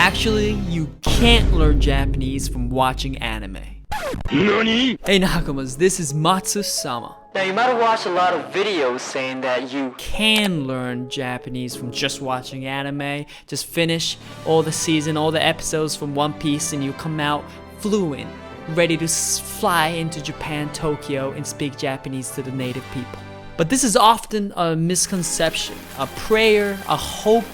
Actually, you can't learn Japanese from watching anime. NANI? Hey Nakamas, this is Matsu-sama. Now you might have watched a lot of videos saying that you Can learn Japanese from just watching anime. Just finish all the season, all the episodes from One Piece, and you come out fluent, ready to fly into Japan, Tokyo, and speak Japanese to the native people. But this is often a misconception, a prayer, a hope,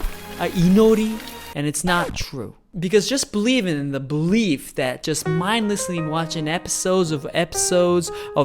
a inori, and it's not true. Because just believing in the belief that just mindlessly watching episodes of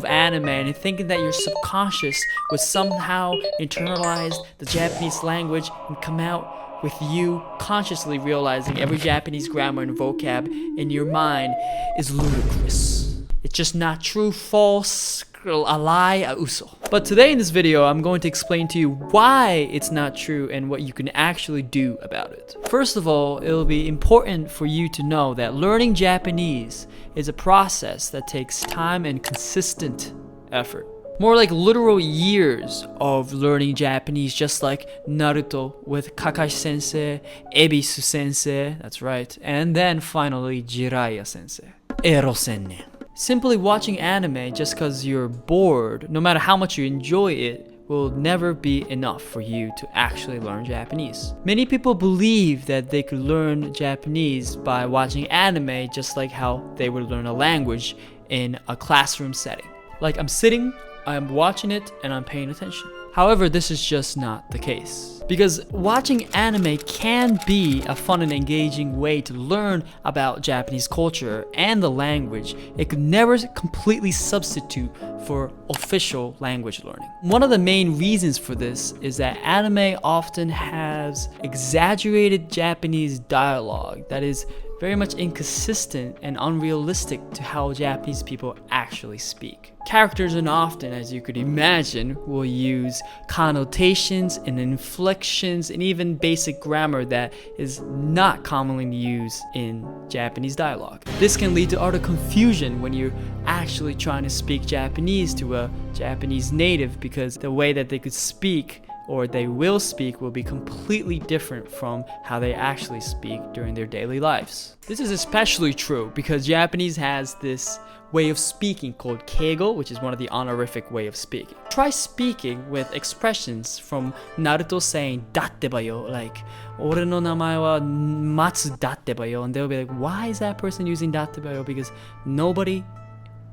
anime and thinking that your subconscious would somehow internalize the Japanese language and come out with you consciously realizing every Japanese grammar and vocab in your mind is ludicrous. It's just not true, false, a lie, a uso. But today in this video, I'm going to explain to you why it's not true and what you can actually do about it. First of all, it'll be important for you to know that learning Japanese is a process that takes time and consistent effort. More like literal years of learning Japanese, just like Naruto with Kakashi sensei, Ebisu sensei, that's right, and then finally Jiraiya sensei, Ero sennen. Simply watching anime just because you're bored, no matter how much you enjoy it, will never be enough for you to actually learn Japanese. Many people believe that they could learn Japanese by watching anime just like how they would learn a language in a classroom setting. Like I'm sitting, I'm watching it, and I'm paying attention. However, this is just not the case. Because watching anime can be a fun and engaging way to learn about Japanese culture and the language. It could never completely substitute for official language learning. One of the main reasons for this is that anime often has exaggerated Japanese dialogue that is very much inconsistent and unrealistic to how Japanese people actually speak. Characters and often, as you could imagine, will use connotations and inflections and even basic grammar that is not commonly used in Japanese dialogue. This can lead to utter confusion when you're actually trying to speak Japanese to a Japanese native, because the way that they could speak or they will speak will be completely different from how they actually speak during their daily lives. This is especially true because Japanese has this way of speaking called keigo, which is one of the honorific way of speaking. Try speaking with expressions from Naruto saying datte ba yo, like ore no namae wa Matsu datte ba yo, and they'll be like, why is that person using datte ba yo? Because nobody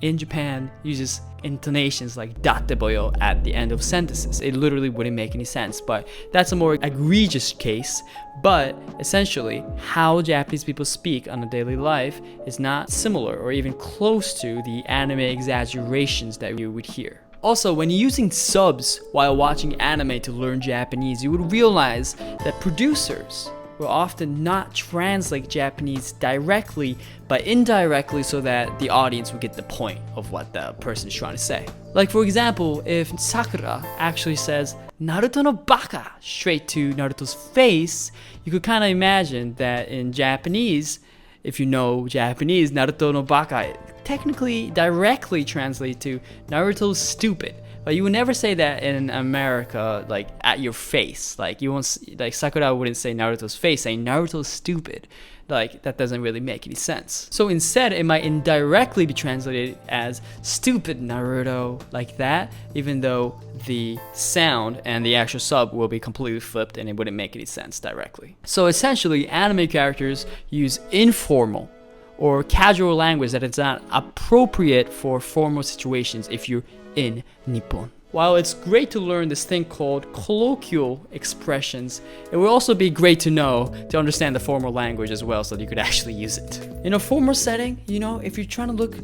in Japan uses intonations like datte ba yo at the end of sentences. It literally wouldn't make any sense, but that's a more egregious case. But essentially, how Japanese people speak on a daily life is not similar or even close to the anime exaggerations that you would hear. Also, when using subs while watching anime to learn Japanese, you would realize that producers will often not translate Japanese directly, but indirectly so that the audience will get the point of what the person is trying to say. Like for example, if Sakura actually says Naruto no baka straight to Naruto's face, you could kind of imagine that in Japanese, if you know Japanese, Naruto no baka technically directly translates to Naruto's stupid. But you would never say that in America, like at your face. Like you won't, like Sakura wouldn't say Naruto's face, saying Naruto's stupid. Like that doesn't really make any sense. So instead, it might indirectly be translated as stupid Naruto, like that, even though the sound and the actual sub will be completely flipped and it wouldn't make any sense directly. So essentially, anime characters use informal or casual language that is not appropriate for formal situations if you're in Nippon. While it's great to learn this thing called colloquial expressions, it would also be great to know to understand the formal language as well so that you could actually use it. In a formal setting, you know, if you're trying to look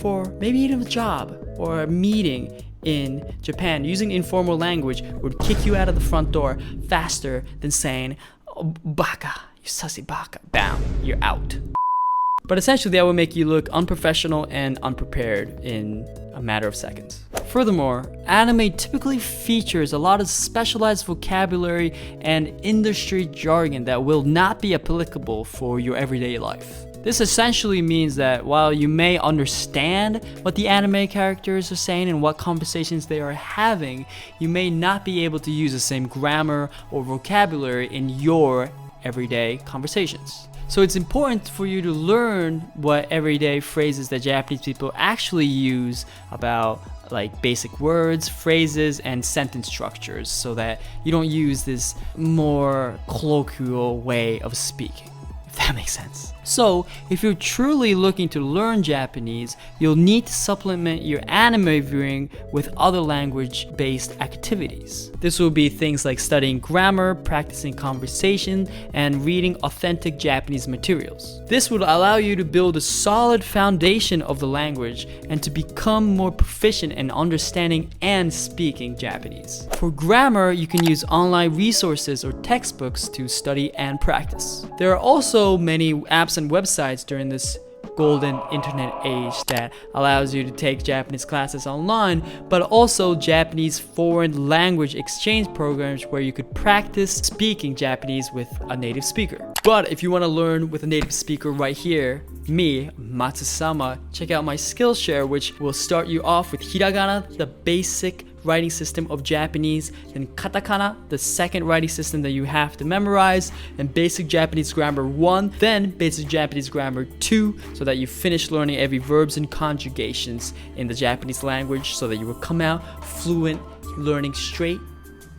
for maybe even a job or a meeting in Japan, using informal language would kick you out of the front door faster than saying, oh, baka, you sussy baka, bam, you're out. But essentially that will make you look unprofessional and unprepared in a matter of seconds. Furthermore, anime typically features a lot of specialized vocabulary and industry jargon that will not be applicable for your everyday life. This essentially means that while you may understand what the anime characters are saying and what conversations they are having, you may not be able to use the same grammar or vocabulary in your everyday conversations. So it's important for you to learn what everyday phrases that Japanese people actually use about like basic words, phrases, and sentence structures so that you don't use this more colloquial way of speaking, if that makes sense. So, if you're truly looking to learn Japanese, you'll need to supplement your anime viewing with other language-based activities. This will be things like studying grammar, practicing conversation, and reading authentic Japanese materials. This would allow you to build a solid foundation of the language and to become more proficient in understanding and speaking Japanese. For grammar, you can use online resources or textbooks to study and practice. There are also many apps and websites during this golden internet age that allows you to take Japanese classes online, but also Japanese foreign language exchange programs where you could practice speaking Japanese with a native speaker. But if you want to learn with a native speaker right here, me, Matsu-sama, check out my Skillshare, which will start you off with Hiragana, the basic writing system of Japanese, then katakana, the second writing system that you have to memorize, and basic Japanese grammar 1, then basic Japanese grammar 2, so that you finish learning every verbs and conjugations in the Japanese language so that you will come out fluent learning straight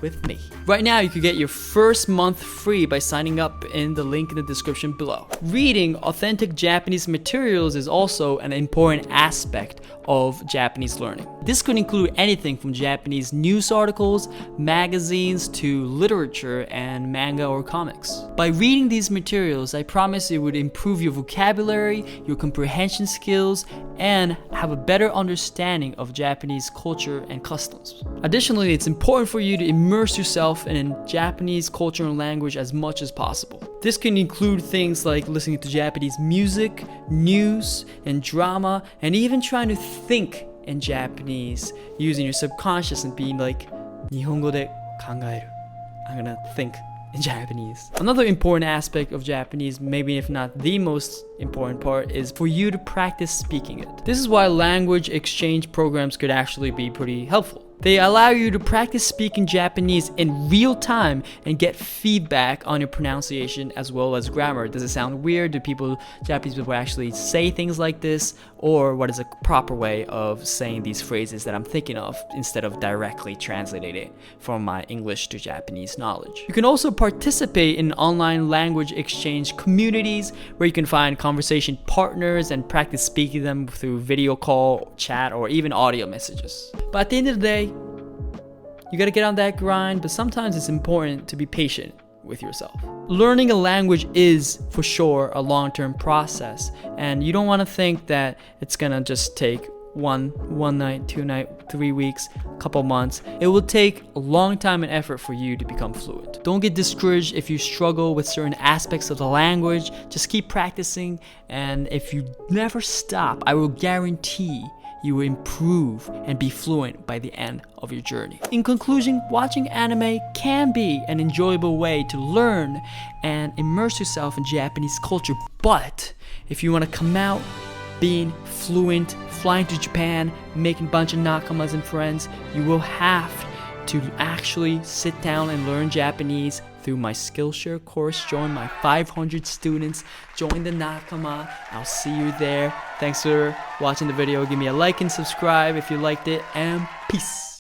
with me. Right now, you can get your first month free by signing up in the link in the description below. Reading authentic Japanese materials is also an important aspect of Japanese learning. This could include anything from Japanese news articles, magazines, to literature and manga or comics. By reading these materials, I promise it would improve your vocabulary, your comprehension skills, and have a better understanding of Japanese culture and customs. Additionally, it's important for you to immerse yourself in Japanese culture and language as much as possible. This can include things like listening to Japanese music, news, and drama, and even trying to think in Japanese using your subconscious and being like, Nihongo de kangaeru. I'm gonna think in Japanese. Another important aspect of Japanese, maybe if not the most important part, is for you to practice speaking it. This is why language exchange programs could actually be pretty helpful. They allow you to practice speaking Japanese in real time and get feedback on your pronunciation as well as grammar. Does it sound weird? Do Japanese people actually say things like this? Or what is a proper way of saying these phrases that I'm thinking of instead of directly translating it from my English to Japanese knowledge? You can also participate in online language exchange communities where you can find conversation partners and practice speaking them through video call, chat, or even audio messages. But at the end of the day, you gotta get on that grind, but sometimes it's important to be patient with yourself. Learning a language is, for sure, a long-term process, and you don't want to think that it's gonna just take one night, 2 nights, 3 weeks, couple months. It will take a long time and effort for you to become fluent. Don't get discouraged if you struggle with certain aspects of the language. Just keep practicing, and if you never stop, I will guarantee you will improve and be fluent by the end of your journey. In conclusion, watching anime can be an enjoyable way to learn and immerse yourself in Japanese culture, but if you want to come out being fluent, flying to Japan, making a bunch of nakamas and friends, you will have to actually sit down and learn Japanese through my Skillshare course. Join my 500 students, join the Nakama. I'll see you there. Thanks for watching the video. Give me a like and subscribe if you liked it, and peace.